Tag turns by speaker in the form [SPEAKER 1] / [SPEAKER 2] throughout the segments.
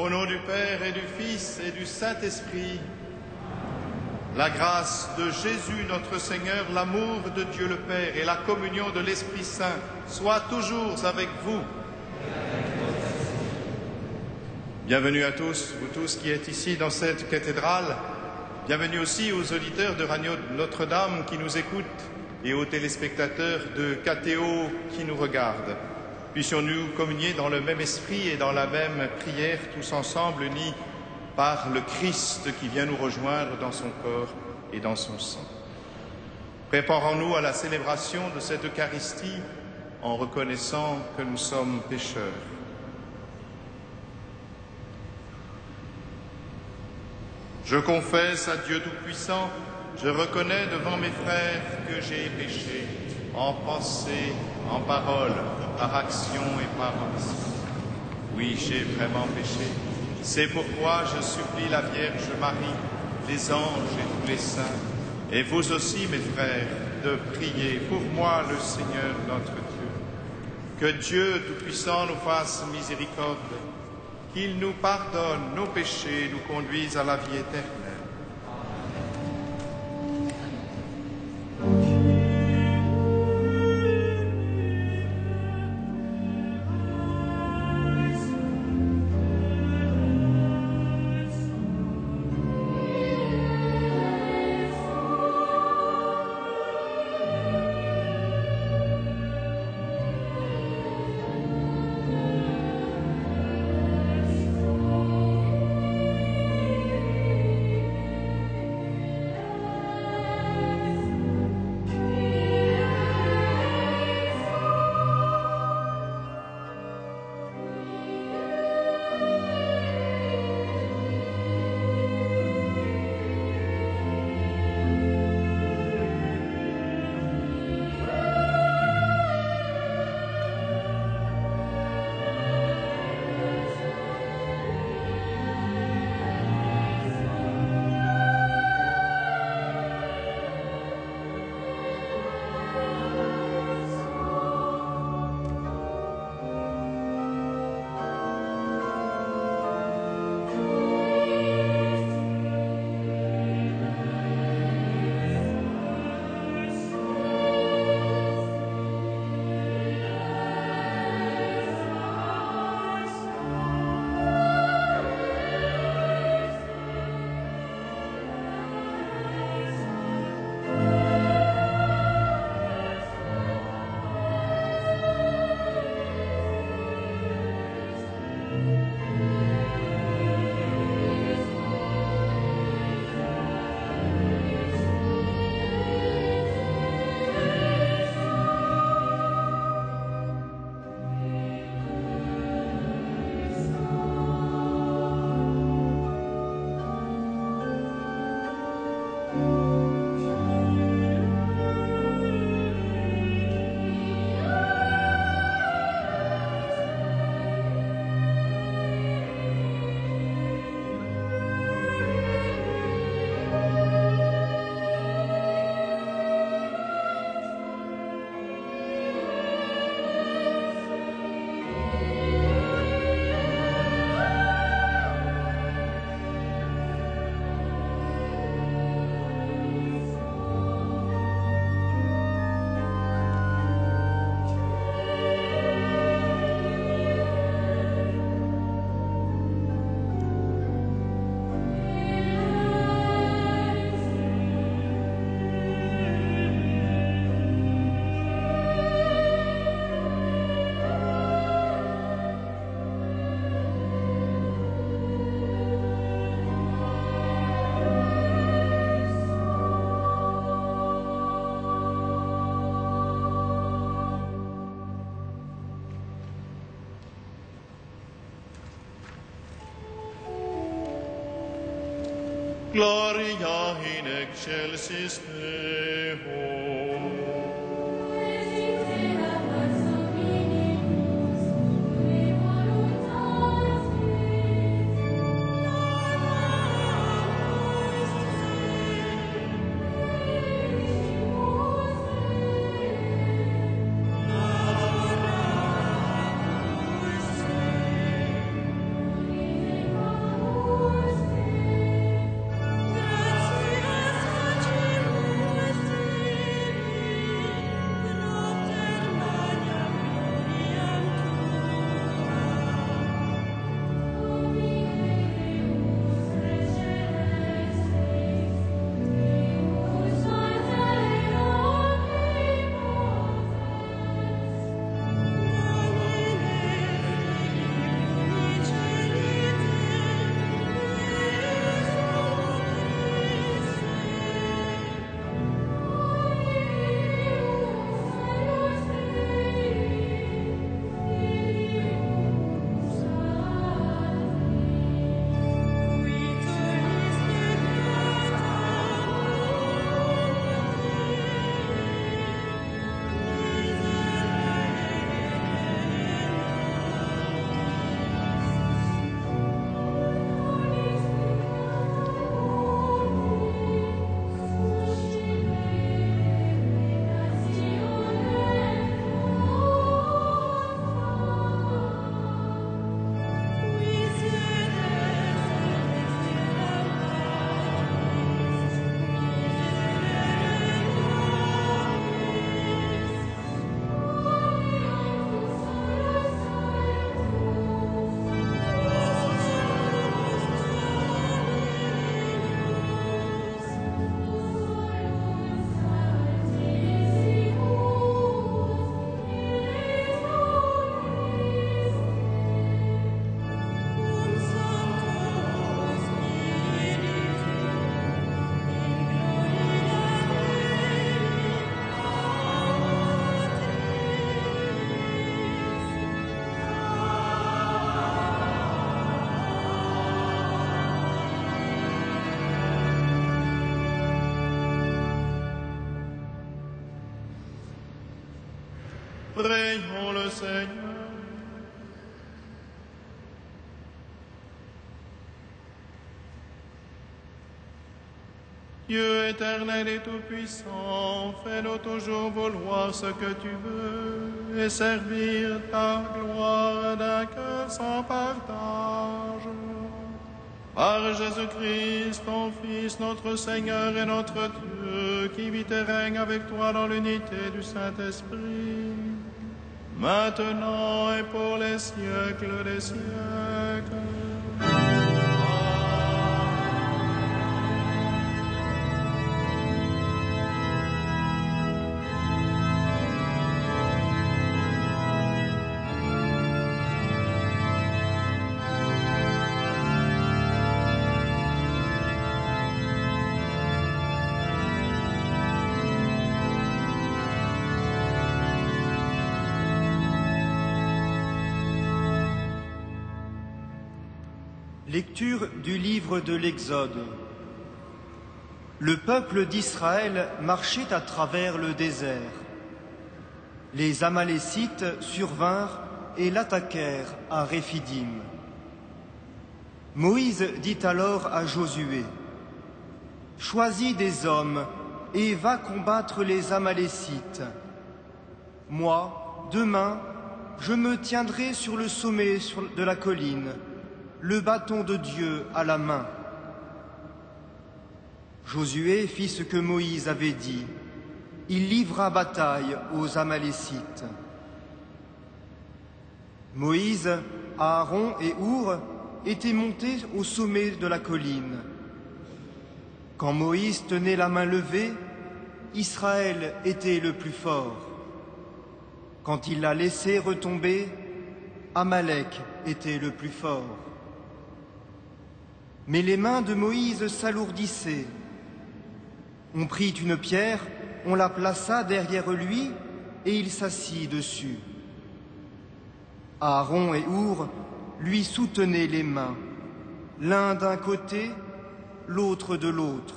[SPEAKER 1] Au nom du Père et du Fils et du Saint-Esprit, la grâce de Jésus notre Seigneur, l'amour de Dieu le Père et la communion de l'Esprit Saint soient toujours avec vous. Bienvenue à tous, vous tous qui êtes ici dans cette cathédrale. Bienvenue aussi aux auditeurs de Radio Notre-Dame qui nous écoutent et aux téléspectateurs de KTO qui nous regardent. Puissions-nous communier dans le même esprit et dans la même prière, tous ensemble, unis par le Christ qui vient nous rejoindre dans son corps et dans son sang. Préparons-nous à la célébration de cette Eucharistie en reconnaissant que nous sommes pécheurs. Je confesse à Dieu Tout-Puissant, je reconnais devant mes frères que j'ai péché, en pensée, en parole, par action et par omission. Oui, j'ai vraiment péché. C'est pourquoi je supplie la Vierge Marie, les anges et tous les saints, et vous aussi, mes frères, de prier pour moi le Seigneur notre Dieu. Que Dieu Tout-Puissant nous fasse miséricorde, qu'il nous pardonne nos péchés et nous conduise à la vie éternelle. Gloria in excelsis Deo. Prions le Seigneur. Dieu éternel et tout-puissant, fais-nous toujours vouloir ce que tu veux et servir ta gloire d'un cœur sans partage. Par Jésus-Christ, ton Fils, notre Seigneur et notre Dieu, qui vit et règne avec toi dans l'unité du Saint-Esprit, maintenant et pour les siècles des siècles.
[SPEAKER 2] Lecture du livre de l'Exode. Le peuple d'Israël marchait à travers le désert. Les Amalécites survinrent et l'attaquèrent à Réphidim. Moïse dit alors à Josué, « Choisis des hommes et va combattre les Amalécites. Moi, demain, je me tiendrai sur le sommet de la colline, le bâton de Dieu à la main. » Josué fit ce que Moïse avait dit. Il livra bataille aux Amalécites. Moïse, Aaron et Our étaient montés au sommet de la colline. Quand Moïse tenait la main levée, Israël était le plus fort. Quand il la laissait retomber, Amalek était le plus fort. Mais les mains de Moïse s'alourdissaient. On prit une pierre, on la plaça derrière lui et il s'assit dessus. Aaron et Our lui soutenaient les mains, l'un d'un côté, l'autre de l'autre.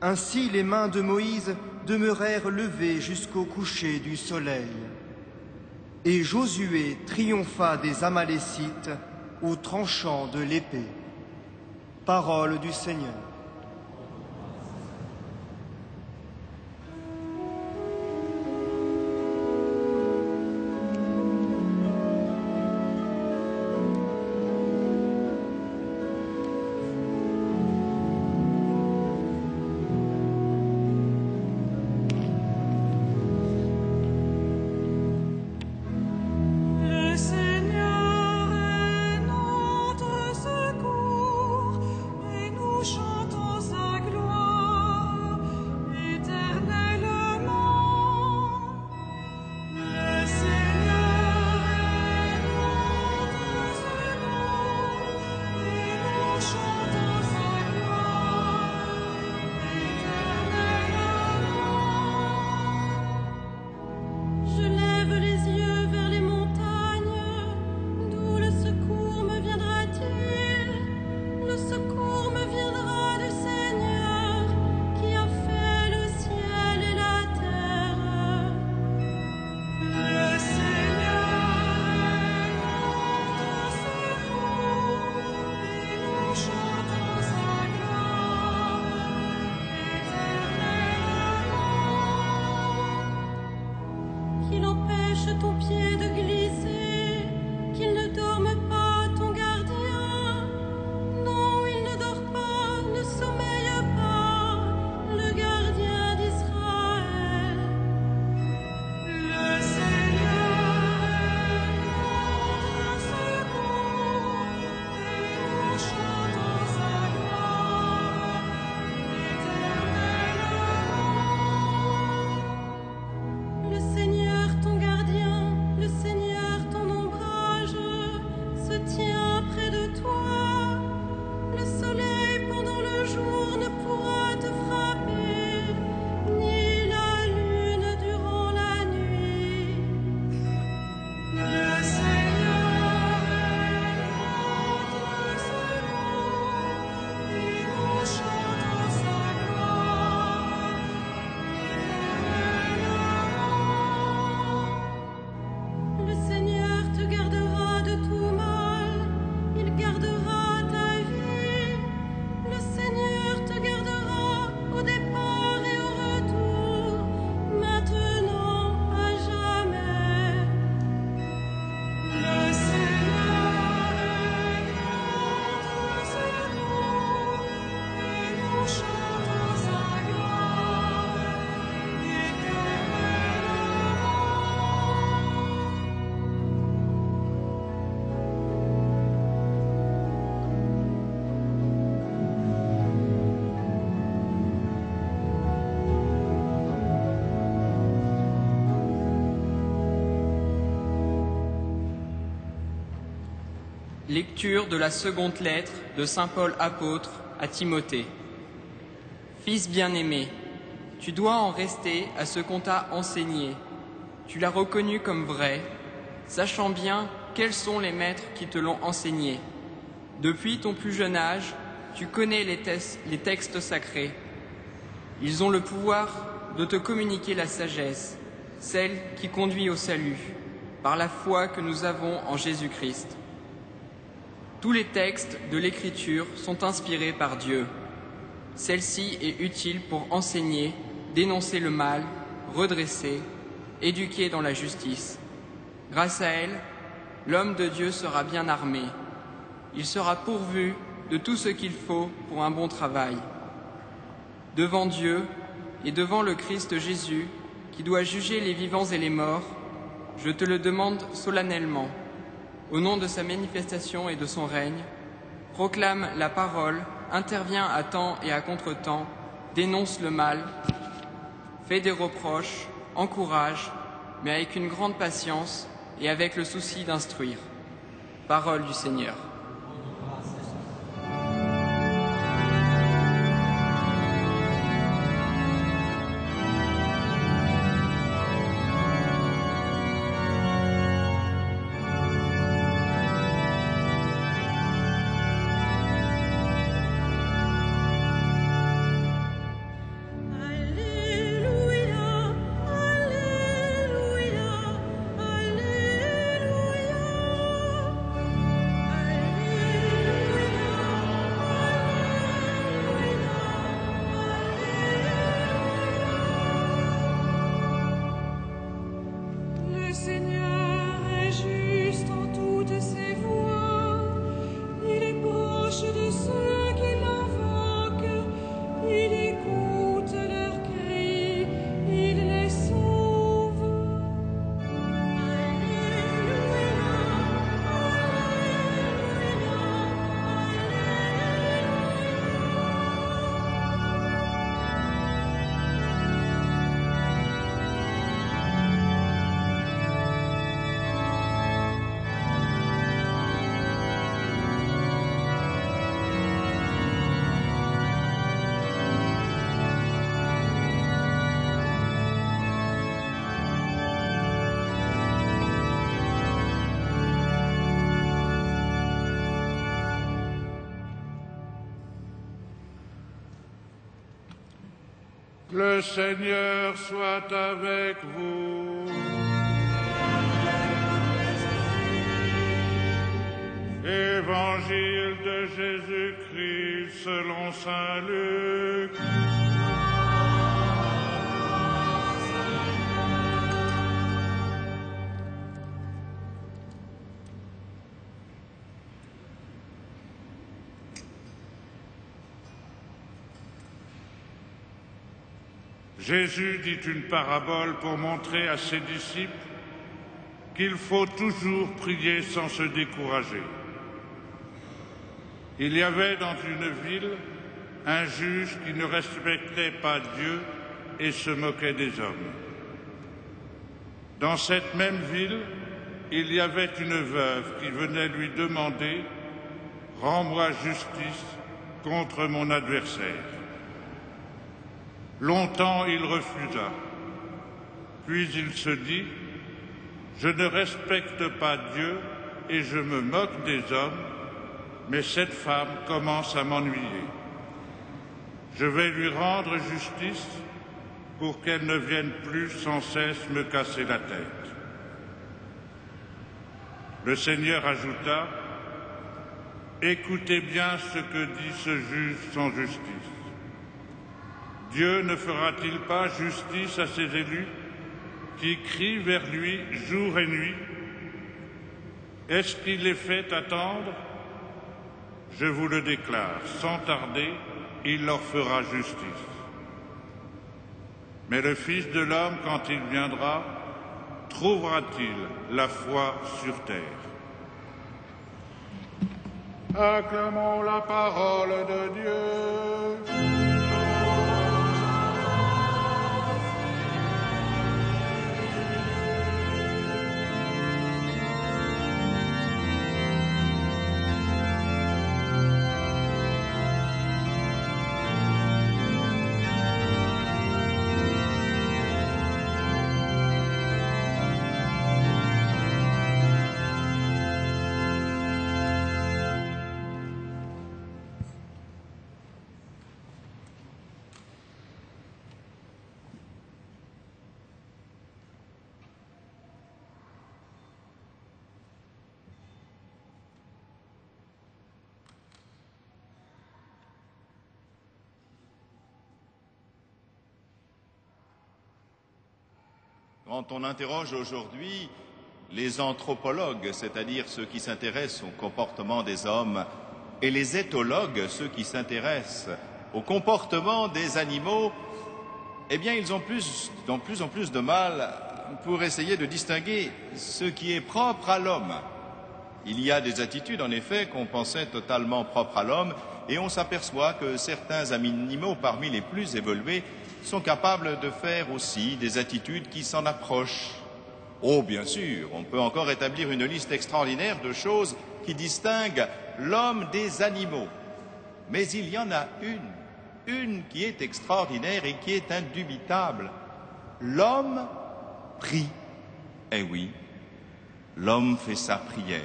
[SPEAKER 2] Ainsi les mains de Moïse demeurèrent levées jusqu'au coucher du soleil. Et Josué triompha des Amalécites au tranchant de l'épée. Parole du Seigneur.
[SPEAKER 3] Chante Lecture de la seconde lettre de saint Paul apôtre à Timothée. Fils bien-aimé, tu dois en rester à ce qu'on t'a enseigné. Tu l'as reconnu comme vrai, sachant bien quels sont les maîtres qui te l'ont enseigné. Depuis ton plus jeune âge, tu connais les textes sacrés. Ils ont le pouvoir de te communiquer la sagesse, celle qui conduit au salut, par la foi que nous avons en Jésus-Christ. Tous les textes de l'Écriture sont inspirés par Dieu. Celle-ci est utile pour enseigner, dénoncer le mal, redresser, éduquer dans la justice. Grâce à elle, l'homme de Dieu sera bien armé. Il sera pourvu de tout ce qu'il faut pour un bon travail. Devant Dieu et devant le Christ Jésus, qui doit juger les vivants et les morts, je te le demande solennellement. Au nom de sa manifestation et de son règne, proclame la parole, intervient à temps et à contre-temps, dénonce le mal, fait des reproches, encourage, mais avec une grande patience et avec le souci d'instruire. Parole du Seigneur.
[SPEAKER 4] Le Seigneur soit avec vous. Évangile de Jésus-Christ selon saint Luc. Jésus dit une parabole pour montrer à ses disciples qu'il faut toujours prier sans se décourager. Il y avait dans une ville un juge qui ne respectait pas Dieu et se moquait des hommes. Dans cette même ville, il y avait une veuve qui venait lui demander « Rends-moi justice contre mon adversaire ». Longtemps il refusa, puis il se dit « Je ne respecte pas Dieu et je me moque des hommes, mais cette femme commence à m'ennuyer. Je vais lui rendre justice pour qu'elle ne vienne plus sans cesse me casser la tête. » Le Seigneur ajouta « Écoutez bien ce que dit ce juge sans justice. Dieu ne fera-t-il pas justice à ses élus qui crient vers lui jour et nuit? Est-ce qu'il les fait attendre? Je vous le déclare, sans tarder, il leur fera justice. Mais le Fils de l'homme, quand il viendra, trouvera-t-il la foi sur terre? Acclamons la parole de Dieu.
[SPEAKER 1] Quand on interroge aujourd'hui les anthropologues, c'est-à-dire ceux qui s'intéressent au comportement des hommes, et les éthologues, ceux qui s'intéressent au comportement des animaux, eh bien, ils ont de plus en plus de mal pour essayer de distinguer ce qui est propre à l'homme. Il y a des attitudes, en effet, qu'on pensait totalement propres à l'homme, et on s'aperçoit que certains animaux, parmi les plus évolués, sont capables de faire aussi des attitudes qui s'en approchent. Oh, bien sûr, on peut encore établir une liste extraordinaire de choses qui distinguent l'homme des animaux. Mais il y en a une qui est extraordinaire et qui est indubitable. L'homme prie. Eh oui, l'homme fait sa prière.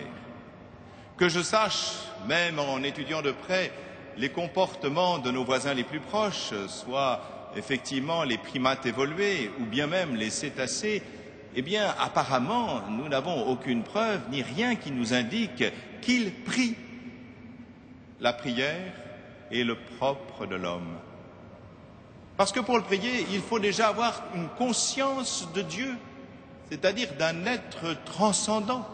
[SPEAKER 1] Que je sache, même en étudiant de près les comportements de nos voisins les plus proches, soit effectivement les primates évolués ou bien même les cétacés, eh bien, apparemment, nous n'avons aucune preuve ni rien qui nous indique qu'ils prient. La prière est le propre de l'homme. Parce que pour le prier, il faut déjà avoir une conscience de Dieu, c'est-à-dire d'un être transcendant,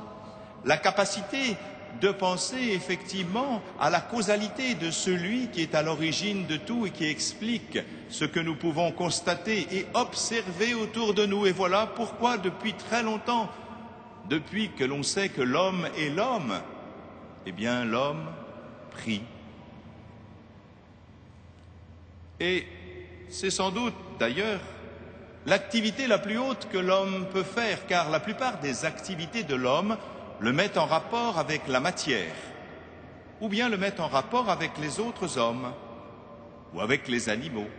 [SPEAKER 1] la capacité de penser effectivement à la causalité de celui qui est à l'origine de tout et qui explique ce que nous pouvons constater et observer autour de nous. Et voilà pourquoi depuis très longtemps, depuis que l'on sait que l'homme est l'homme, eh bien l'homme prie. Et c'est sans doute d'ailleurs l'activité la plus haute que l'homme peut faire, car la plupart des activités de l'homme le mettent en rapport avec la matière, ou bien le mettent en rapport avec les autres hommes, ou avec les animaux.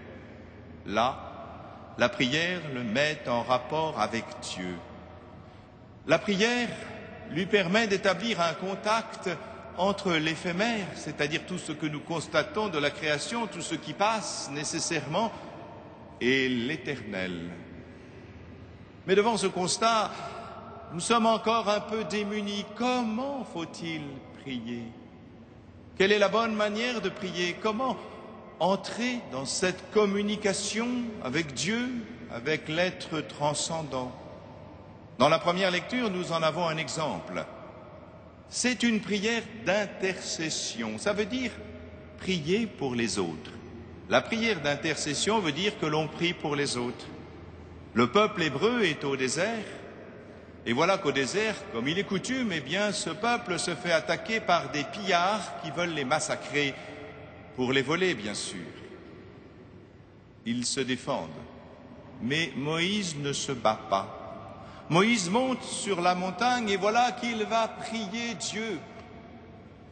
[SPEAKER 1] Là, la prière le met en rapport avec Dieu. La prière lui permet d'établir un contact entre l'éphémère, c'est-à-dire tout ce que nous constatons de la création, tout ce qui passe nécessairement, et l'éternel. Mais devant ce constat, nous sommes encore un peu démunis. Comment faut-il prier? Quelle est la bonne manière de prier? Comment entrer dans cette communication avec Dieu, avec l'être transcendant? Dans la première lecture, nous en avons un exemple. C'est une prière d'intercession. Ça veut dire prier pour les autres. La prière d'intercession veut dire que l'on prie pour les autres. Le peuple hébreu est au désert. Et voilà qu'au désert, comme il est coutume, eh bien, ce peuple se fait attaquer par des pillards qui veulent les massacrer, pour les voler, bien sûr. Ils se défendent. Mais Moïse ne se bat pas. Moïse monte sur la montagne et voilà qu'il va prier Dieu.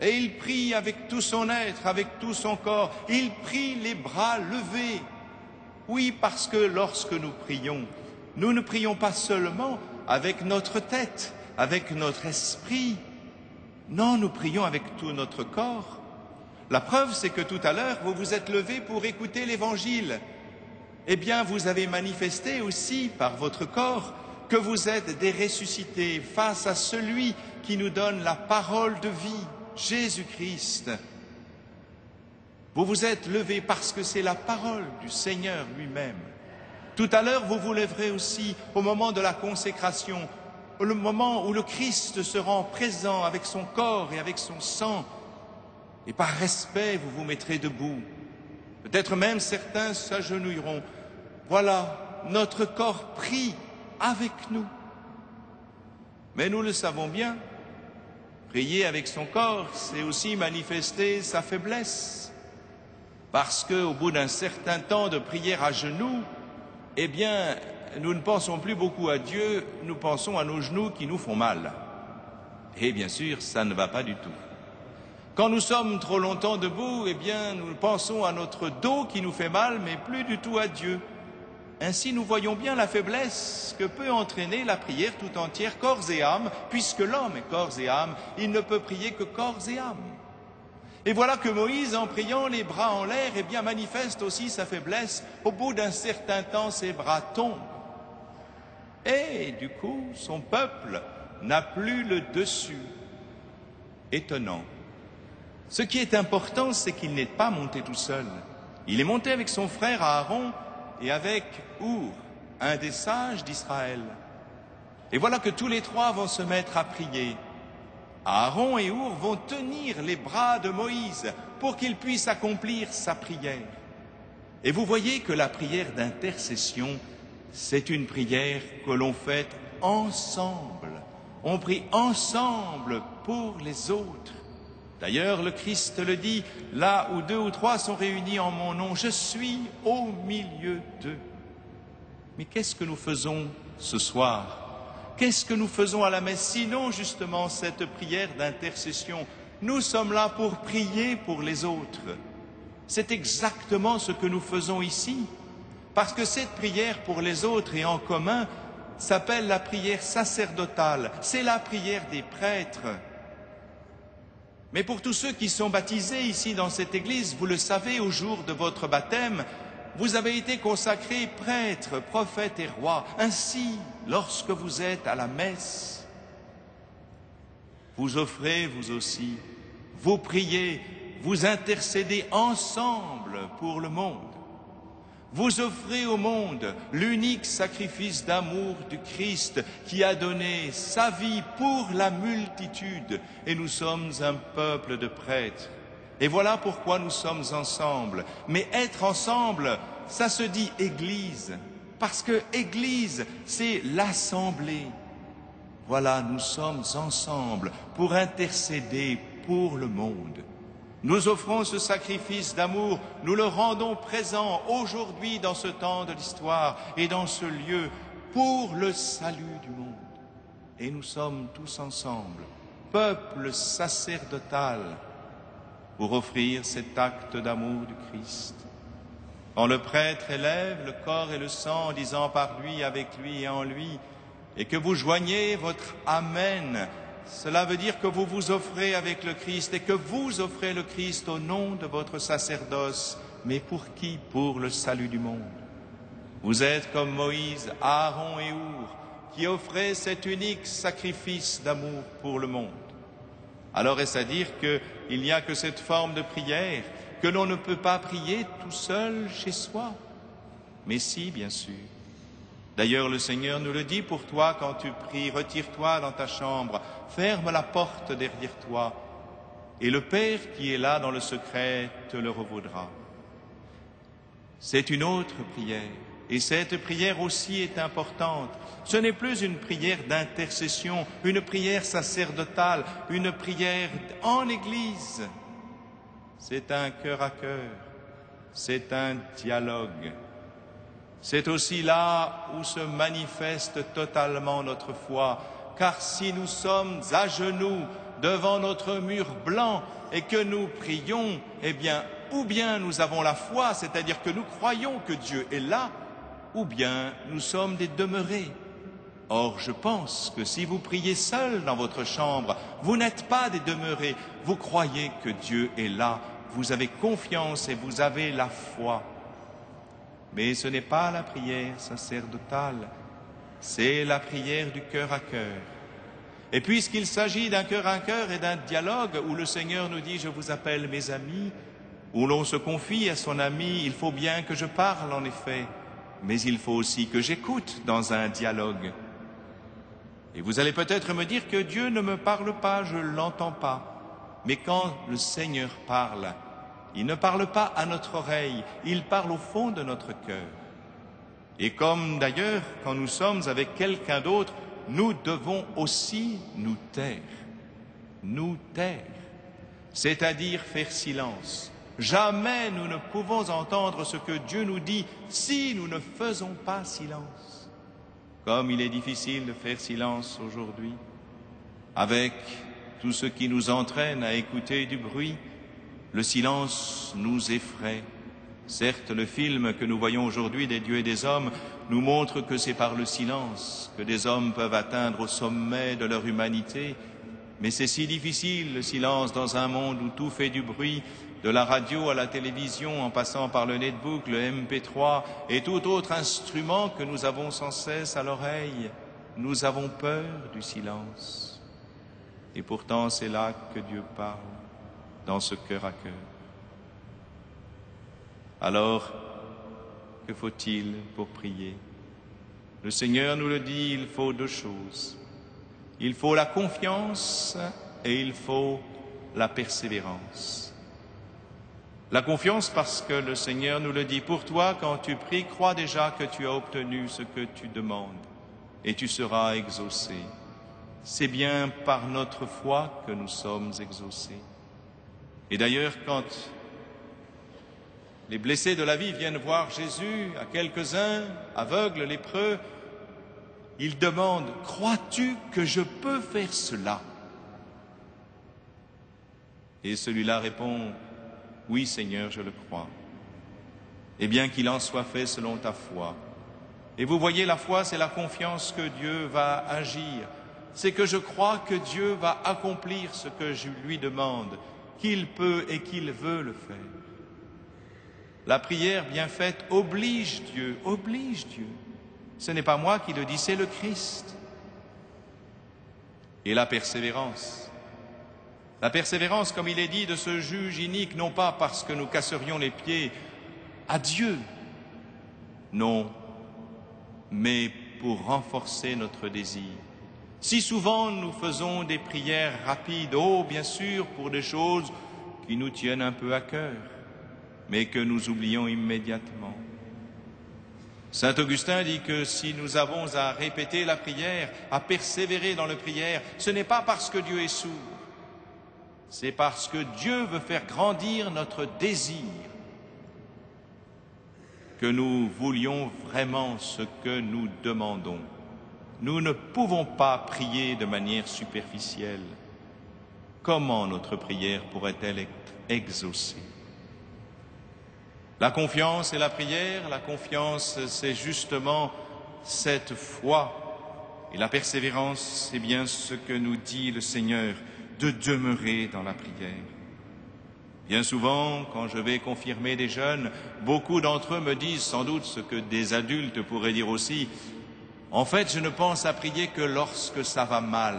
[SPEAKER 1] Et il prie avec tout son être, avec tout son corps. Il prie les bras levés. Oui, parce que lorsque nous prions, nous ne prions pas seulement avec notre tête, avec notre esprit. Non, nous prions avec tout notre corps. La preuve, c'est que tout à l'heure, vous vous êtes levé pour écouter l'Évangile. Eh bien, vous avez manifesté aussi par votre corps que vous êtes des ressuscités face à celui qui nous donne la parole de vie, Jésus-Christ. Vous vous êtes levés parce que c'est la parole du Seigneur lui-même. Tout à l'heure, vous vous lèverez aussi au moment de la consécration, au moment où le Christ se rend présent avec son corps et avec son sang. Et par respect, vous vous mettrez debout. Peut-être même certains s'agenouilleront. Voilà, notre corps prie avec nous. Mais nous le savons bien, prier avec son corps, c'est aussi manifester sa faiblesse. Parce qu'au bout d'un certain temps de prière à genoux, eh bien, nous ne pensons plus beaucoup à Dieu, nous pensons à nos genoux qui nous font mal. Et bien sûr, ça ne va pas du tout. Quand nous sommes trop longtemps debout, eh bien, nous pensons à notre dos qui nous fait mal, mais plus du tout à Dieu. Ainsi, nous voyons bien la faiblesse que peut entraîner la prière tout entière, corps et âme, puisque l'homme est corps et âme, il ne peut prier que corps et âme. Et voilà que Moïse, en priant les bras en l'air, eh bien, manifeste aussi sa faiblesse. Au bout d'un certain temps, ses bras tombent. Et du coup, son peuple n'a plus le dessus. Étonnant. Ce qui est important, c'est qu'il n'est pas monté tout seul. Il est monté avec son frère Aaron et avec Our, un des sages d'Israël.
[SPEAKER 5] Et voilà que tous les trois vont se mettre à prier. Aaron et Hur vont tenir les bras de Moïse pour qu'il puisse accomplir sa prière. Et vous voyez que la prière d'intercession, c'est une prière que l'on fait ensemble. On prie ensemble pour les autres. D'ailleurs, le Christ le dit, là où 2 ou 3 sont réunis en mon nom, je suis au milieu d'eux. Mais qu'est-ce que nous faisons ce soir ? Qu'est-ce que nous faisons à la messe, sinon justement cette prière d'intercession? Nous sommes là pour prier pour les autres. C'est exactement ce que nous faisons ici. Parce que cette prière pour les autres et en commun s'appelle la prière sacerdotale. C'est la prière des prêtres. Mais pour tous ceux qui sont baptisés ici dans cette église, vous le savez, au jour de votre baptême, vous avez été consacrés prêtres, prophètes et rois. Ainsi, lorsque vous êtes à la messe, vous offrez vous aussi, vous priez, vous intercédez ensemble pour le monde. Vous offrez au monde l'unique sacrifice d'amour du Christ qui a donné sa vie pour la multitude. Et nous sommes un peuple de prêtres. Et voilà pourquoi nous sommes ensemble. Mais être ensemble, ça se dit Église. Parce que Église, c'est l'assemblée. Voilà, nous sommes ensemble pour intercéder pour le monde. Nous offrons ce sacrifice d'amour, nous le rendons présent aujourd'hui dans ce temps de l'histoire et dans ce lieu pour le salut du monde. Et nous sommes tous ensemble, peuple sacerdotal, pour offrir cet acte d'amour du Christ. Quand le prêtre élève le corps et le sang en disant par lui, avec lui et en lui, et que vous joignez votre Amen, cela veut dire que vous vous offrez avec le Christ et que vous offrez le Christ au nom de votre sacerdoce. Mais pour qui? Pour le salut du monde. Vous êtes comme Moïse, Aaron et Hur, qui offraient cet unique sacrifice d'amour pour le monde. Alors est-ce à dire qu'il n'y a que cette forme de prière, que l'on ne peut pas prier tout seul chez soi? Mais si, bien sûr. D'ailleurs, le Seigneur nous le dit pour toi quand tu pries, retire-toi dans ta chambre, ferme la porte derrière toi, et le Père qui est là dans le secret te le revaudra. C'est une autre prière, et cette prière aussi est importante. Ce n'est plus une prière d'intercession, une prière sacerdotale, une prière en Église. C'est un cœur à cœur, c'est un dialogue. C'est aussi là où se manifeste totalement notre foi, car si nous sommes à genoux devant notre mur blanc et que nous prions, eh bien, ou bien nous avons la foi, c'est-à-dire que nous croyons que Dieu est là, ou bien nous sommes des demeurés. Or, je pense que si vous priez seul dans votre chambre, vous n'êtes pas des demeurés, vous croyez que Dieu est là, vous avez confiance et vous avez la foi. Mais ce n'est pas la prière sacerdotale, c'est la prière du cœur à cœur. Et puisqu'il s'agit d'un cœur à cœur et d'un dialogue où le Seigneur nous dit « Je vous appelle mes amis », où l'on se confie à son ami, il faut bien que je parle en effet, mais il faut aussi que j'écoute dans un dialogue. Et vous allez peut-être me dire que Dieu ne me parle pas, je ne l'entends pas. Mais quand le Seigneur parle, il ne parle pas à notre oreille, il parle au fond de notre cœur. Et comme d'ailleurs, quand nous sommes avec quelqu'un d'autre, nous devons aussi nous taire. Nous taire, c'est-à-dire faire silence. Jamais nous ne pouvons entendre ce que Dieu nous dit si nous ne faisons pas silence. Comme il est difficile de faire silence aujourd'hui, avec tout ce qui nous entraîne à écouter du bruit, le silence nous effraie. Certes, le film que nous voyons aujourd'hui des dieux et des hommes nous montre que c'est par le silence que des hommes peuvent atteindre au sommet de leur humanité. Mais c'est si difficile, le silence, dans un monde où tout fait du bruit, de la radio à la télévision, en passant par le netbook, le MP3 et tout autre instrument que nous avons sans cesse à l'oreille. Nous avons peur du silence. Et pourtant, c'est là que Dieu parle, dans ce cœur à cœur. Alors, que faut-il pour prier? Le Seigneur nous le dit, il faut deux choses. Il faut la confiance et il faut la persévérance. La confiance parce que le Seigneur nous le dit, pour toi, quand tu pries, crois déjà que tu as obtenu ce que tu demandes et tu seras exaucé. C'est bien par notre foi que nous sommes exaucés. Et d'ailleurs, quand les blessés de la vie viennent voir Jésus, à quelques-uns, aveugles, lépreux, ils demandent « Crois-tu que je peux faire cela ?» Et celui-là répond « Oui, Seigneur, je le crois. » Et bien qu'il en soit fait selon ta foi. Et vous voyez, la foi, c'est la confiance que Dieu va agir. C'est que je crois que Dieu va accomplir ce que je lui demande, qu'il peut et qu'il veut le faire. La prière bien faite oblige Dieu, oblige Dieu. Ce n'est pas moi qui le dis, c'est le Christ. Et la persévérance. La persévérance, comme il est dit, de ce juge inique, non pas parce que nous casserions les pieds à Dieu, non, mais pour renforcer notre désir. Si souvent nous faisons des prières rapides, bien sûr, pour des choses qui nous tiennent un peu à cœur, mais que nous oublions immédiatement. Saint Augustin dit que si nous avons à répéter la prière, à persévérer dans la prière, ce n'est pas parce que Dieu est sourd, c'est parce que Dieu veut faire grandir notre désir, que nous voulions vraiment ce que nous demandons. Nous ne pouvons pas prier de manière superficielle. Comment notre prière pourrait-elle être exaucée? La confiance et la prière, la confiance, c'est justement cette foi. Et la persévérance, c'est bien ce que nous dit le Seigneur, de demeurer dans la prière. Bien souvent, quand je vais confirmer des jeunes, beaucoup d'entre eux me disent sans doute ce que des adultes pourraient dire aussi. En fait, je ne pense à prier que lorsque ça va mal.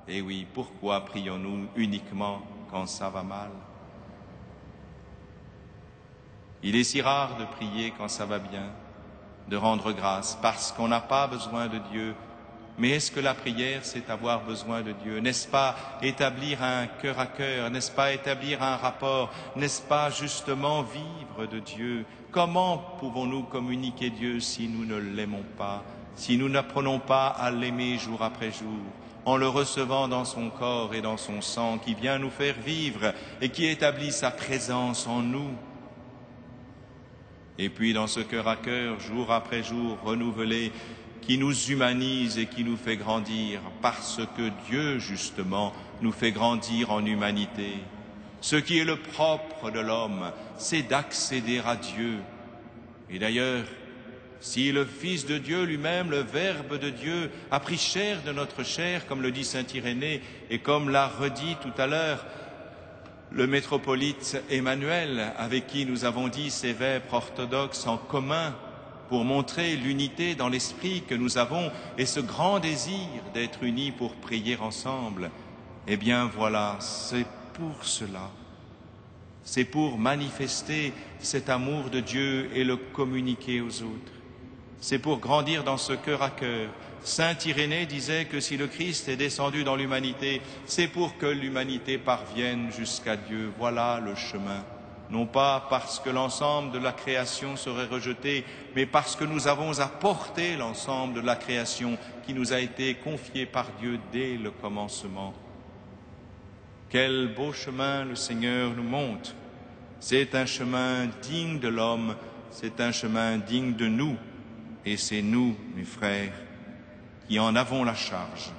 [SPEAKER 5] Et oui, pourquoi prions-nous uniquement quand ça va mal? Il est si rare de prier quand ça va bien, de rendre grâce, parce qu'on n'a pas besoin de Dieu. Mais est-ce que la prière, c'est avoir besoin de Dieu? N'est-ce pas établir un cœur à cœur? N'est-ce pas établir un rapport? N'est-ce pas justement vivre de Dieu? Comment pouvons-nous communiquer Dieu si nous ne l'aimons pas, si nous n'apprenons pas à l'aimer jour après jour, en le recevant dans son corps et dans son sang, qui vient nous faire vivre et qui établit sa présence en nous? Et puis dans ce cœur à cœur, jour après jour, renouvelé, qui nous humanise et qui nous fait grandir, parce que Dieu, justement, nous fait grandir en humanité. Ce qui est le propre de l'homme, c'est d'accéder à Dieu. Et d'ailleurs, si le Fils de Dieu lui-même, le Verbe de Dieu, a pris chair de notre chair, comme le dit saint Irénée, et comme l'a redit tout à l'heure le métropolite Emmanuel, avec qui nous avons dit ces vêpres orthodoxes en commun, pour montrer l'unité dans l'esprit que nous avons et ce grand désir d'être unis pour prier ensemble, eh bien voilà, c'est pour cela. C'est pour manifester cet amour de Dieu et le communiquer aux autres. C'est pour grandir dans ce cœur à cœur. Saint Irénée disait que si le Christ est descendu dans l'humanité, c'est pour que l'humanité parvienne jusqu'à Dieu. Voilà le chemin. Non pas parce que l'ensemble de la création serait rejeté, mais parce que nous avons apporté l'ensemble de la création qui nous a été confiée par Dieu dès le commencement. Quel beau chemin le Seigneur nous montre. C'est un chemin digne de l'homme, c'est un chemin digne de nous, et c'est nous, mes frères, qui en avons la charge.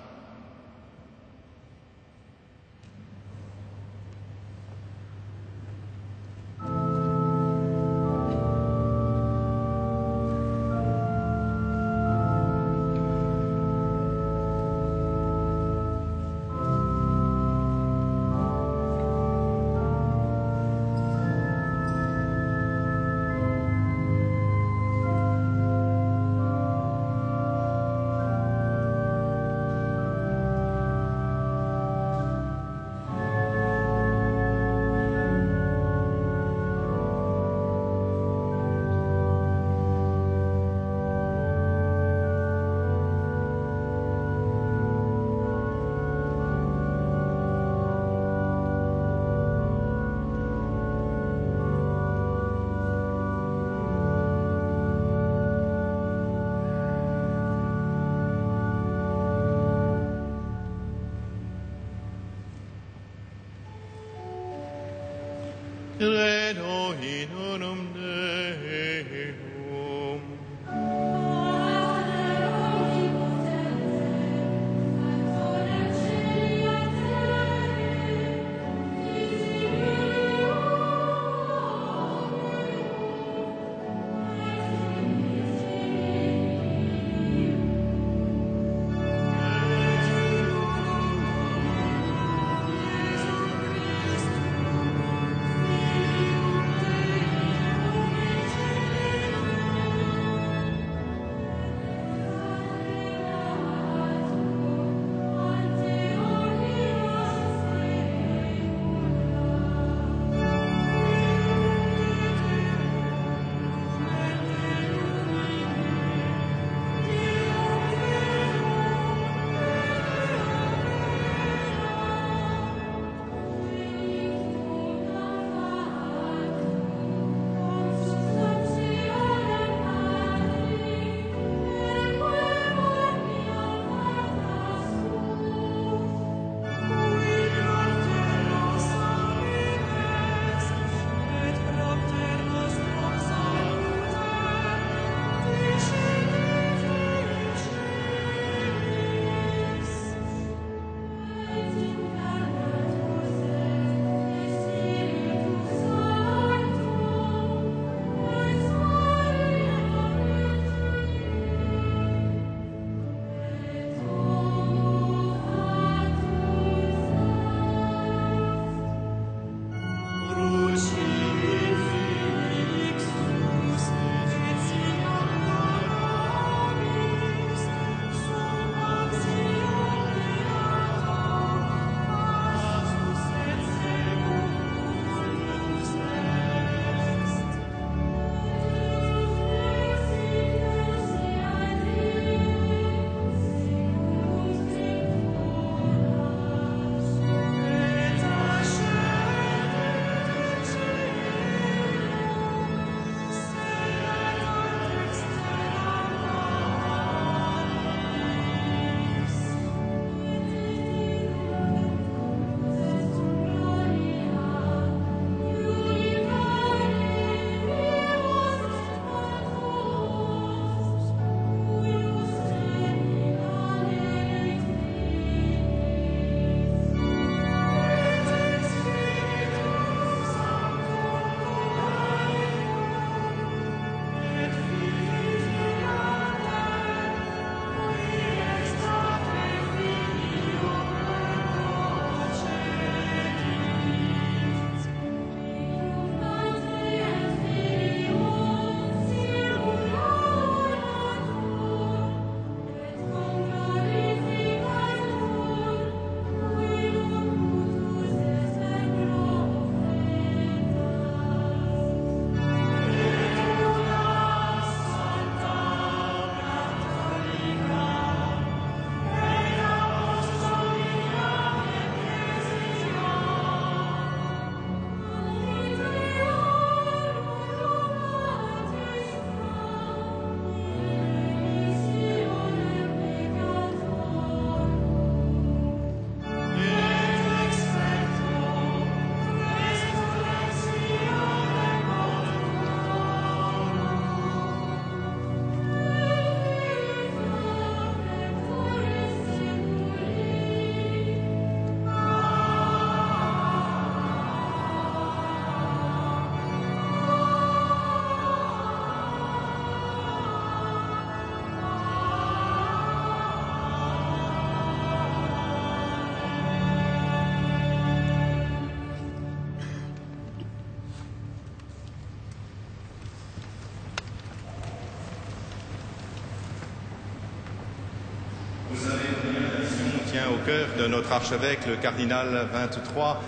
[SPEAKER 1] tient au cœur de notre archevêque, le cardinal 23.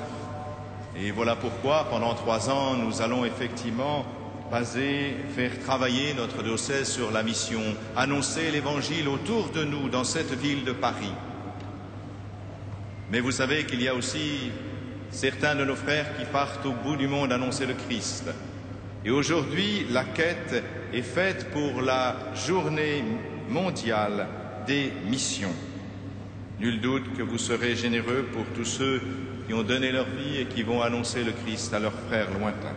[SPEAKER 1] Et voilà pourquoi, pendant 3 ans, nous allons effectivement faire travailler notre diocèse sur la mission, annoncer l'Évangile autour de nous, dans cette ville de Paris. Mais vous savez qu'il y a aussi certains de nos frères qui partent au bout du monde annoncer le Christ. Et aujourd'hui, la quête est faite pour la journée mondiale des missions. Nul doute que vous serez généreux pour tous ceux qui ont donné leur vie et qui vont annoncer le Christ à leurs frères lointains.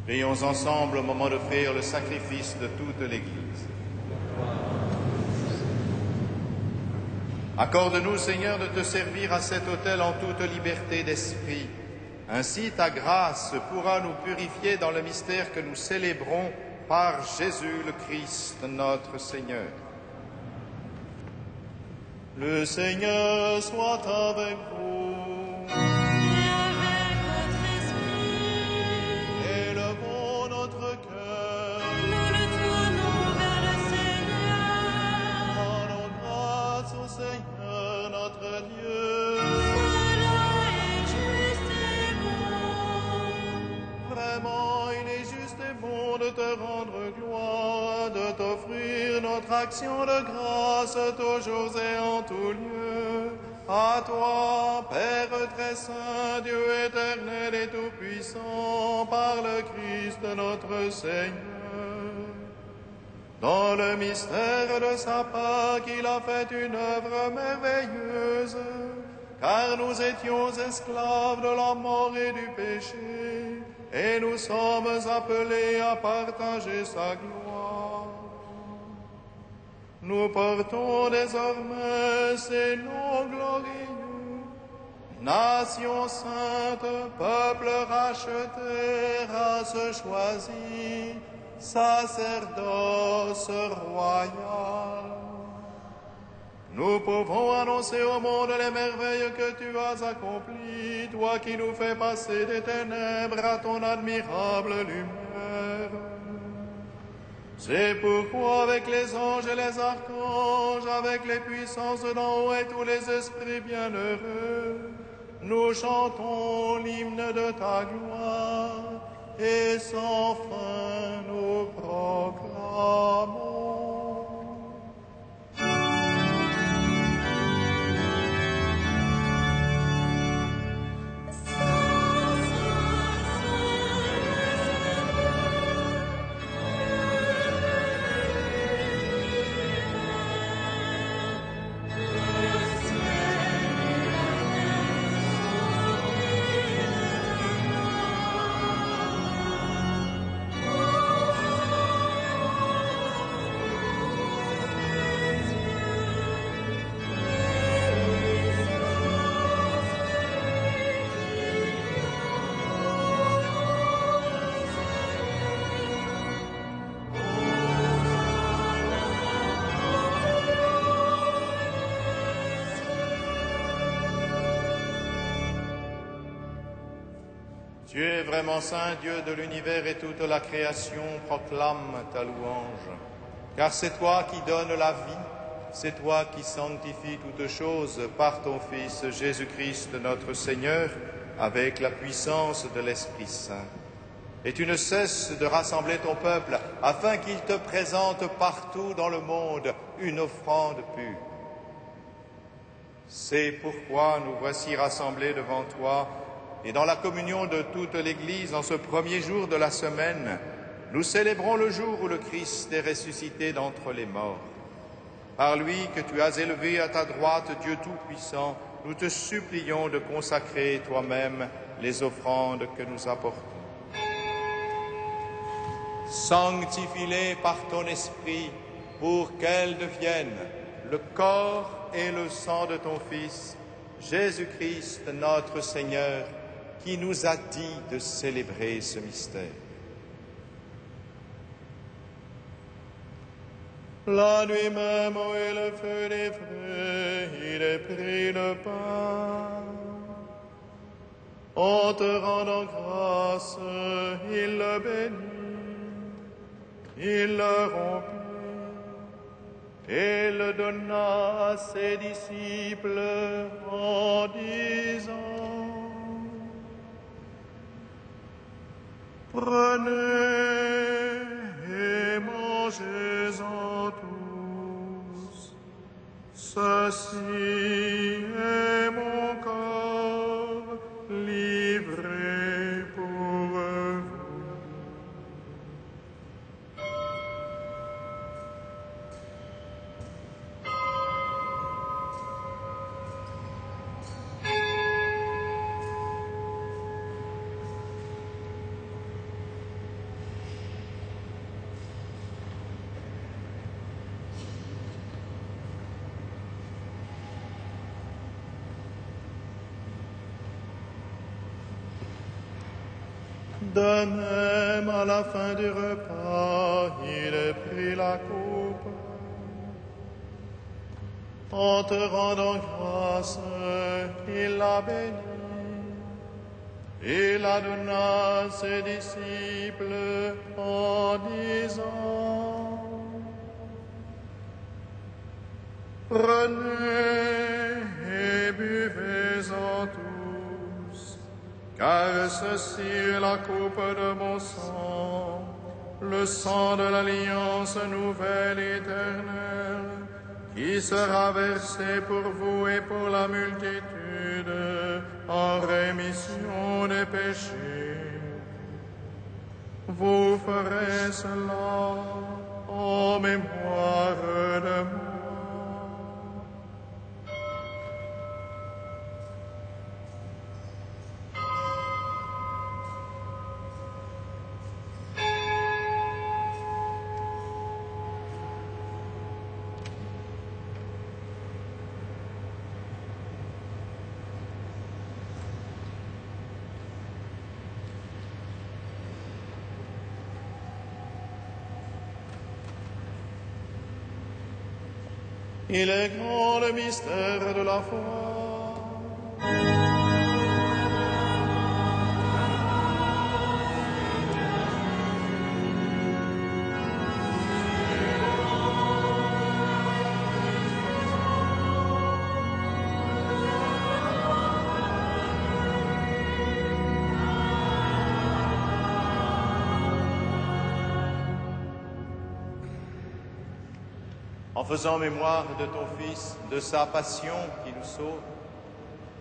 [SPEAKER 1] Prions ensemble au moment d'offrir le sacrifice de toute l'Église. Accorde-nous, Seigneur, de te servir à cet autel en toute liberté d'esprit. Ainsi, ta grâce pourra nous purifier dans le mystère que nous célébrons par Jésus le Christ, notre Seigneur. Le Seigneur soit avec vous.
[SPEAKER 6] Et avec votre esprit.
[SPEAKER 1] Élevons notre cœur.
[SPEAKER 6] Nous le tournons vers le Seigneur.
[SPEAKER 1] Dans vraiment, il est juste et bon de te rendre gloire, de t'offrir notre action de grâce toujours et en tout lieu. À toi, Père très saint, Dieu éternel et tout-puissant, par le Christ notre Seigneur. Dans le mystère de sa Pâque, il a fait une œuvre merveilleuse, car nous étions esclaves de la mort et du péché, et nous sommes appelés à partager sa gloire. Nous portons désormais ces noms glorieux, nation sainte, peuple racheté, race choisie, sacerdoce royal. Nous pouvons annoncer au monde les merveilles que tu as accomplies, toi qui nous fais passer des ténèbres à ton admirable lumière. C'est pourquoi avec les anges et les archanges, avec les puissances d'en haut et tous les esprits bienheureux, nous chantons l'hymne de ta gloire et sans fin nous proclamons. Tu es vraiment saint, Dieu de l'univers, et toute la création proclame ta louange. Car c'est toi qui donnes la vie, c'est toi qui sanctifies toutes choses par ton Fils Jésus-Christ notre Seigneur, avec la puissance de l'Esprit Saint. Et tu ne cesses de rassembler ton peuple afin qu'il te présente partout dans le monde une offrande pure. C'est pourquoi nous voici rassemblés devant toi, et dans la communion de toute l'Église, en ce premier jour de la semaine, nous célébrons le jour où le Christ est ressuscité d'entre les morts. Par lui que tu as élevé à ta droite, Dieu Tout-Puissant, nous te supplions de consacrer toi-même les offrandes que nous apportons. Sanctifie-les par ton Esprit pour qu'elles deviennent le corps et le sang de ton Fils, Jésus-Christ notre Seigneur, qui nous a dit de célébrer ce mystère. La nuit même où est le feu des frais, il est pris le pain. En te rendant grâce, il le bénit, il le rompit et le donna à ses disciples en disant: Prenez et mangez-en tous. Ceci est mon corps livré pour vous. De même, à la fin du repas, il a pris la coupe. En te rendant grâce, il la bénit. Il la donna à ses disciples en disant: Prenez et buvez-en tous, car ceci est la coupe de mon sang, le sang de l'alliance nouvelle et éternelle, qui sera versé pour vous et pour la multitude en rémission des péchés. Vous ferez cela en mémoire de moi. Il est grand le mystère de la foi. En faisant mémoire de ton Fils, de sa passion qui nous sauve,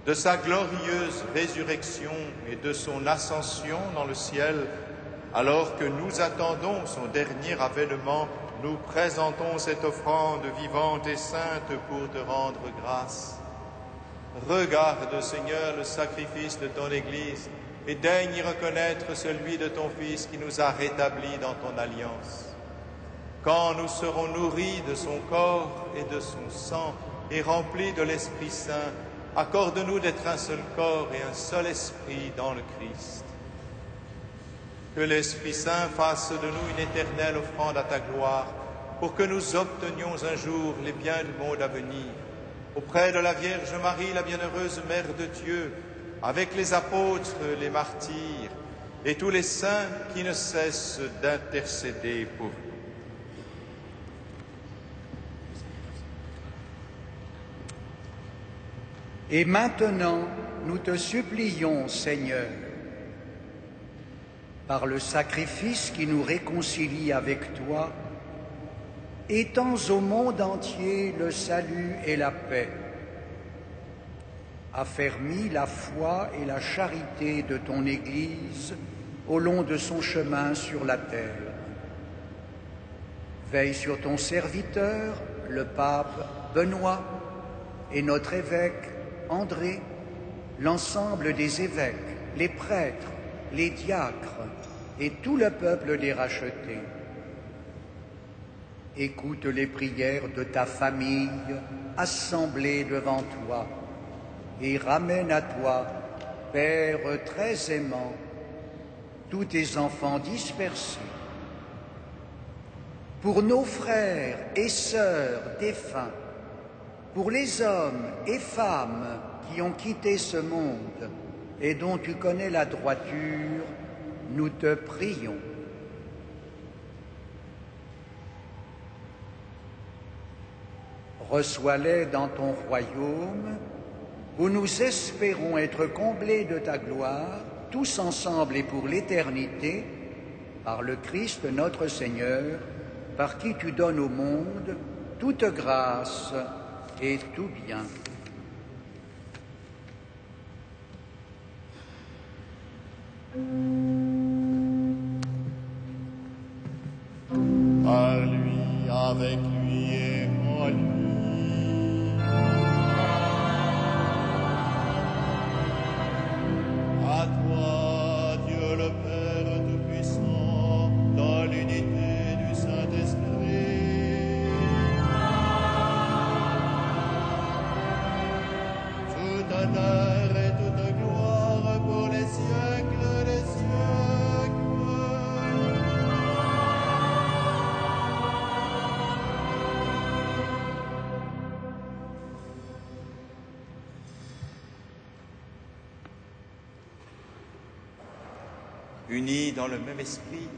[SPEAKER 1] de sa glorieuse résurrection et de son ascension dans le ciel, alors que nous attendons son dernier avènement, nous présentons cette offrande vivante et sainte pour te rendre grâce. Regarde, Seigneur, le sacrifice de ton Église et daigne y reconnaître celui de ton Fils qui nous a rétablis dans ton alliance. Quand nous serons nourris de son corps et de son sang et remplis de l'Esprit Saint, accorde-nous d'être un seul corps et un seul esprit dans le Christ. Que l'Esprit Saint fasse de nous une éternelle offrande à ta gloire, pour que nous obtenions un jour les biens du monde à venir, auprès de la Vierge Marie, la bienheureuse Mère de Dieu, avec les apôtres, les martyrs et tous les saints qui ne cessent d'intercéder pour nous.
[SPEAKER 7] Et maintenant, nous te supplions, Seigneur, par le sacrifice qui nous réconcilie avec toi, étends au monde entier le salut et la paix. Affermis la foi et la charité de ton Église au long de son chemin sur la terre. Veille sur ton serviteur, le pape Benoît, et notre évêque André, l'ensemble des évêques, les prêtres, les diacres et tout le peuple des rachetés. Écoute les prières de ta famille assemblée devant toi et ramène à toi, Père très aimant, tous tes enfants dispersés. Pour nos frères et sœurs défunts, pour les hommes et femmes qui ont quitté ce monde et dont tu connais la droiture, nous te prions. Reçois-les dans ton royaume, où nous espérons être comblés de ta gloire, tous ensemble et pour l'éternité, par le Christ notre Seigneur, par qui tu donnes au monde toute grâce et tout bien.
[SPEAKER 1] Par lui, avec lui et en lui. À toi, Dieu le Père Tout-Puissant, dans l'unité du Saint-Esprit. Tout honneur et toute gloire pour les siècles des siècles. Unis dans le même esprit,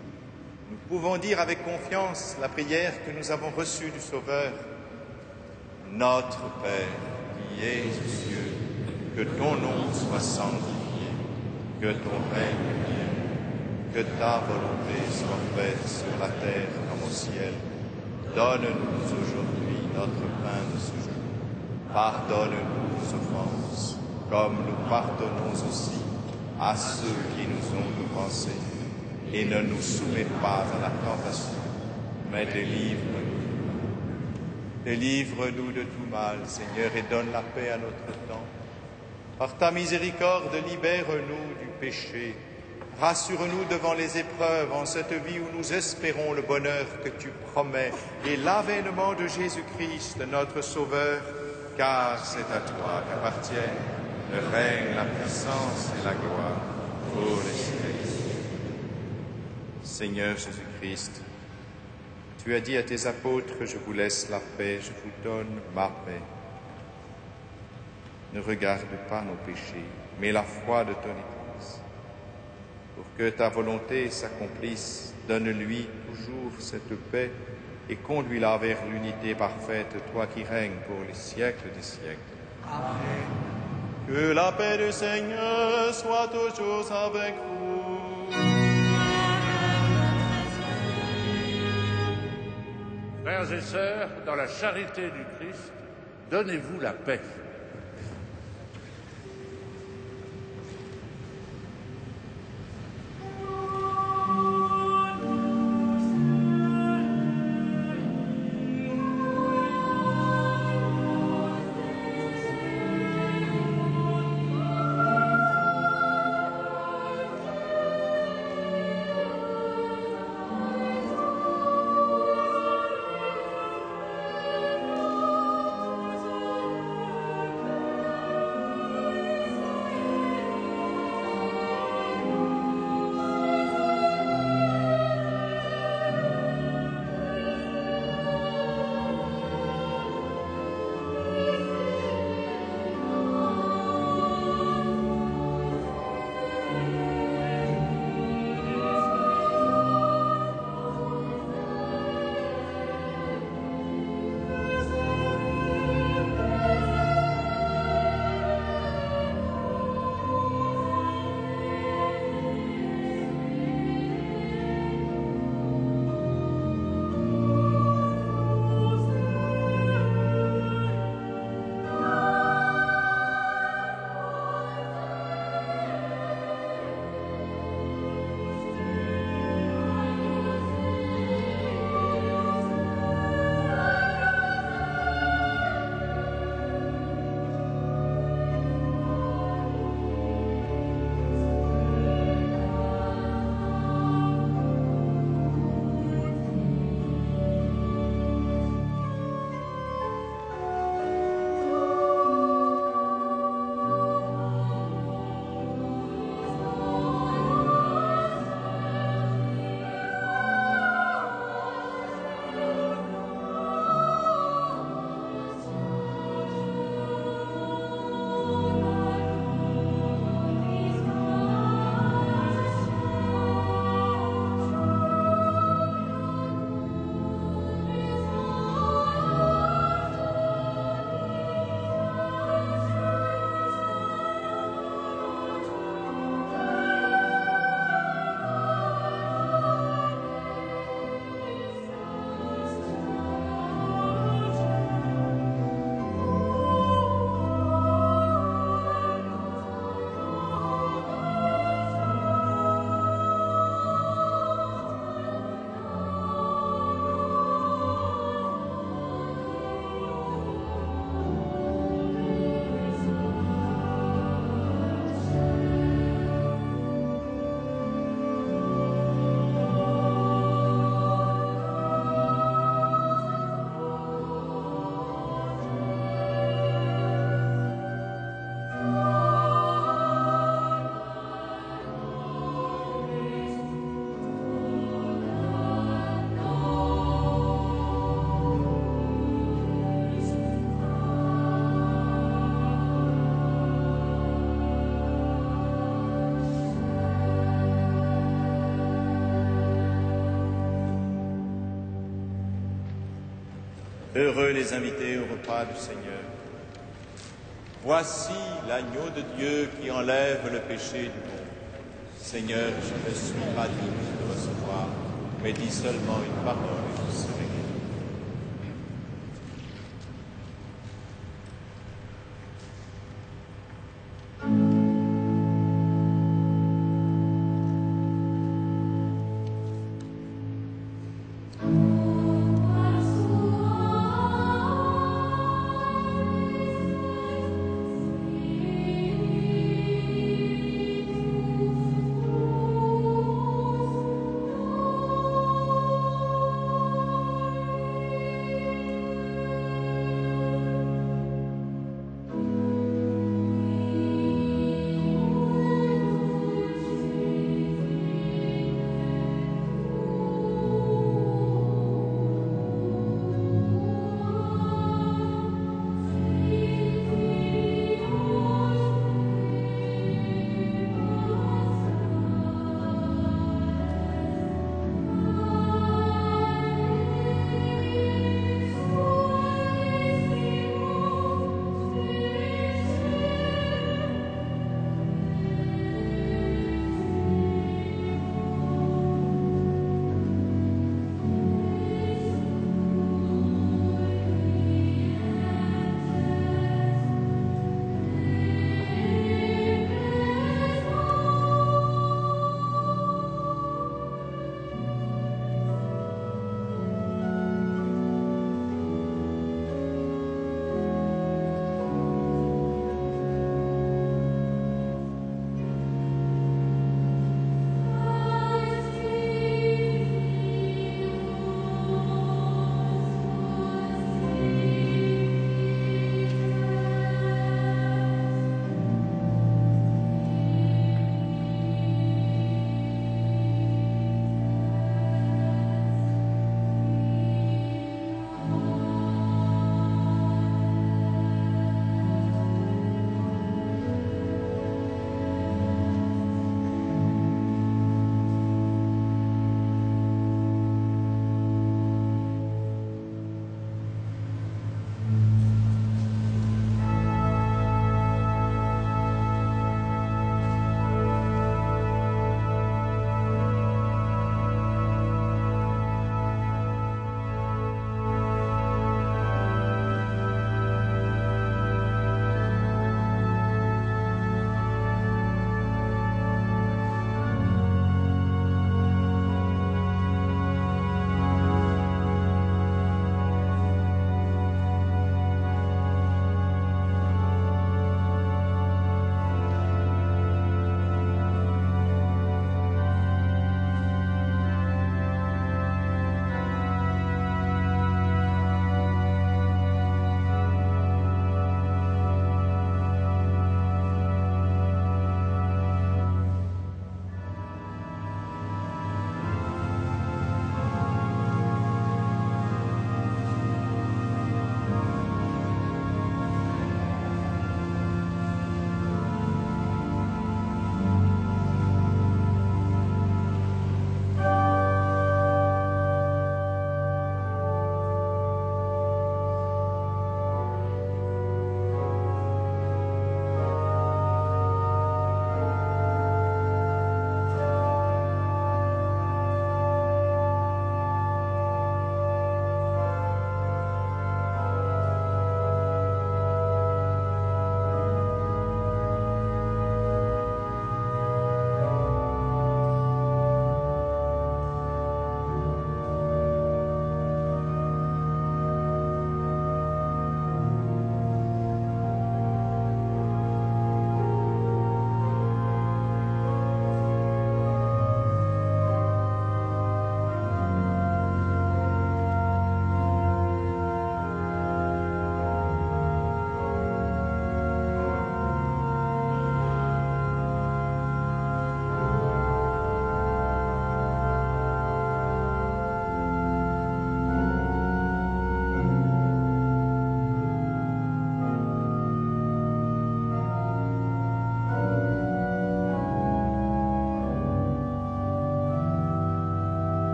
[SPEAKER 1] nous pouvons dire avec confiance la prière que nous avons reçue du Sauveur. Notre Père, qui es aux cieux, que ton nom soit sanctifié, Que ton règne vienne, que ta volonté soit faite sur la terre comme au ciel. Donne-nous aujourd'hui notre pain de ce jour. Pardonne-nous nos offenses, comme nous pardonnons aussi à ceux qui nous ont offensés. Et ne nous soumets pas à la tentation, mais délivre-nous. Délivre-nous de tout mal, Seigneur, et donne la paix à notre temps. Par ta miséricorde, libère-nous du péché. Rassure-nous devant les épreuves en cette vie où nous espérons le bonheur que tu promets et l'avènement de Jésus-Christ, notre Sauveur, car c'est à toi qu'appartiennent le règne, la puissance et la gloire pour les siècles. Seigneur Jésus-Christ, tu as dit à tes apôtres, je vous laisse la paix, je vous donne ma paix. Ne regarde pas nos péchés, mais la foi de ton Église. Pour que ta volonté s'accomplisse, donne-lui toujours cette paix et conduis-la vers l'unité parfaite, toi qui règnes pour les siècles des siècles. Amen. Que la paix du Seigneur soit toujours avec vous.
[SPEAKER 4] Frères et sœurs, dans la charité du Christ, donnez-vous la paix.
[SPEAKER 1] Heureux les invités au repas du Seigneur. Voici l'agneau de Dieu qui enlève le péché du monde.
[SPEAKER 5] Seigneur, je ne suis pas digne de recevoir, mais dis seulement une parole et je serai guéri.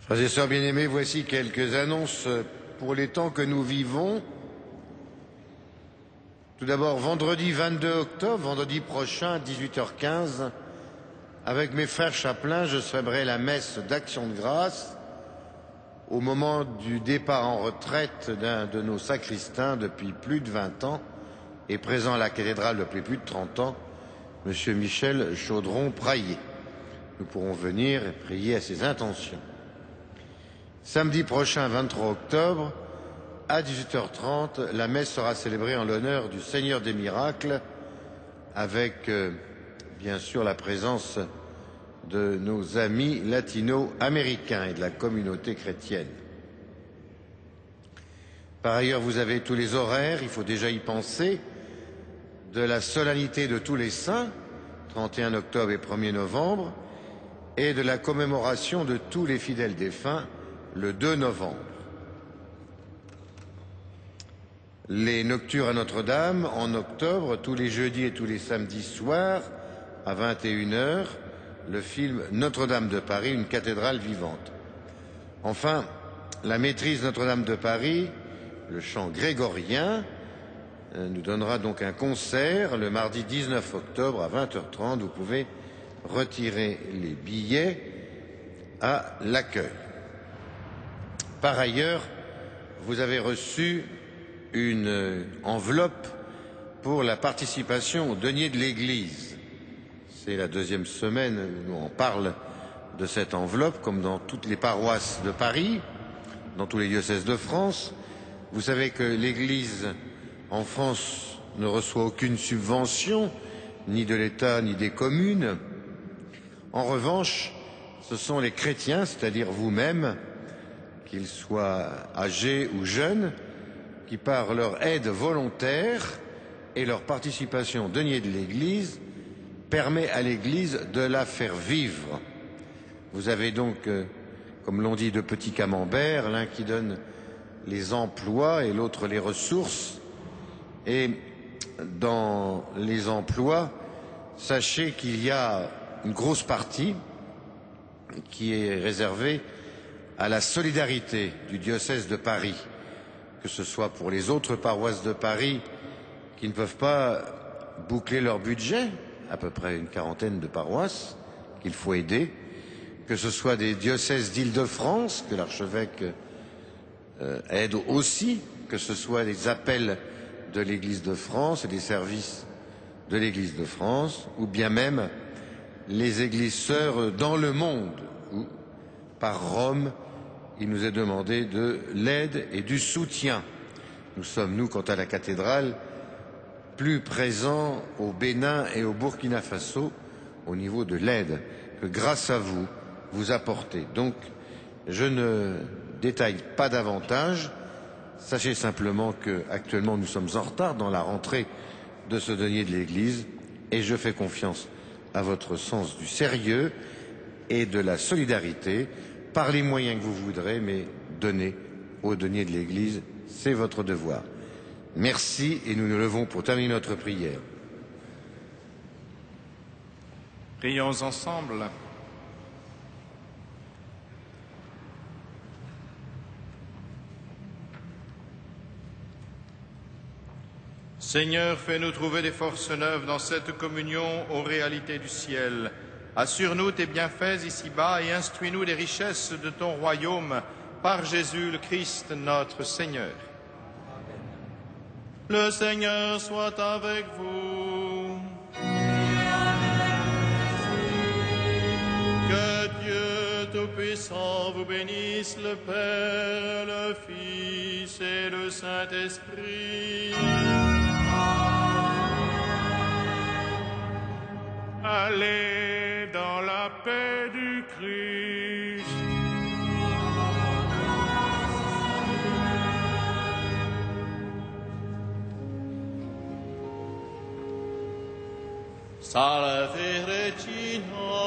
[SPEAKER 8] Frères et sœurs bien-aimés, voici quelques annonces pour les temps que nous vivons. Tout d'abord, vendredi 22 octobre, vendredi prochain, à 18h15, avec mes frères chapelains, je célébrerai la messe d'Action de grâce au moment du départ en retraite d'un de nos sacristains depuis plus de 20 ans et présent à la cathédrale depuis plus de 30 ans, M. Michel Chaudron-Praillet. Nous pourrons venir et prier à ses intentions. Samedi prochain, 23 octobre, à 18h30, la messe sera célébrée en l'honneur du Seigneur des miracles, avec bien sûr la présence de nos amis latino-américains et de la communauté chrétienne. Par ailleurs, vous avez tous les horaires, il faut déjà y penser, de la solennité de tous les saints, 31 octobre et 1er novembre, et de la commémoration de tous les fidèles défunts, le 2 novembre. Les nocturnes à Notre-Dame, en octobre, tous les jeudis et tous les samedis soirs, à 21h, le film Notre-Dame de Paris, une cathédrale vivante. Enfin, la maîtrise Notre-Dame de Paris, le chant grégorien, nous donnera donc un concert le mardi 19 octobre à 20h30. Vous pouvez retirer les billets à l'accueil. Par ailleurs, vous avez reçu une enveloppe pour la participation au denier de l'Église. C'est la deuxième semaine où on parle de cette enveloppe, comme dans toutes les paroisses de Paris, dans tous les diocèses de France. Vous savez que l'Église en France ne reçoit aucune subvention, ni de l'État, ni des communes. En revanche, ce sont les chrétiens, c'est-à-dire vous-même, qu'ils soient âgés ou jeunes, qui par leur aide volontaire et leur participation au denier de l'Église permet à l'Église de la faire vivre. Vous avez donc, comme l'on dit, deux petits camemberts, l'un qui donne les emplois et l'autre les ressources. Et dans les emplois, sachez qu'il y a une grosse partie qui est réservée à la solidarité du diocèse de Paris, que ce soit pour les autres paroisses de Paris qui ne peuvent pas boucler leur budget, à peu près une quarantaine de paroisses qu'il faut aider, que ce soit des diocèses d'Île-de-France, que l'archevêque aide aussi, que ce soit des appels de l'Église de France et des services de l'Église de France, ou bien même les églises sœurs dans le monde, où, par Rome, il nous est demandé de l'aide et du soutien. Nous sommes, nous, quant à la cathédrale, plus présents au Bénin et au Burkina Faso au niveau de l'aide que, grâce à vous, vous apportez. Donc, je ne détaille pas davantage. Sachez simplement que, actuellement, nous sommes en retard dans la rentrée de ce denier de l'Église et je fais confiance à votre sens du sérieux et de la solidarité par les moyens que vous voudrez, mais donnez au denier de l'Église, c'est votre devoir. Merci et nous nous levons pour terminer notre prière.
[SPEAKER 1] Prions ensemble. Seigneur, fais-nous trouver des forces neuves dans cette communion aux réalités du ciel. Assure-nous tes bienfaits ici-bas et instruis-nous des richesses de ton royaume par Jésus le Christ, notre Seigneur. Le Seigneur soit avec vous. Que Dieu Tout-Puissant vous bénisse, le Père, le Fils et le Saint-Esprit. Allez dans la paix du Christ. Salve Regina.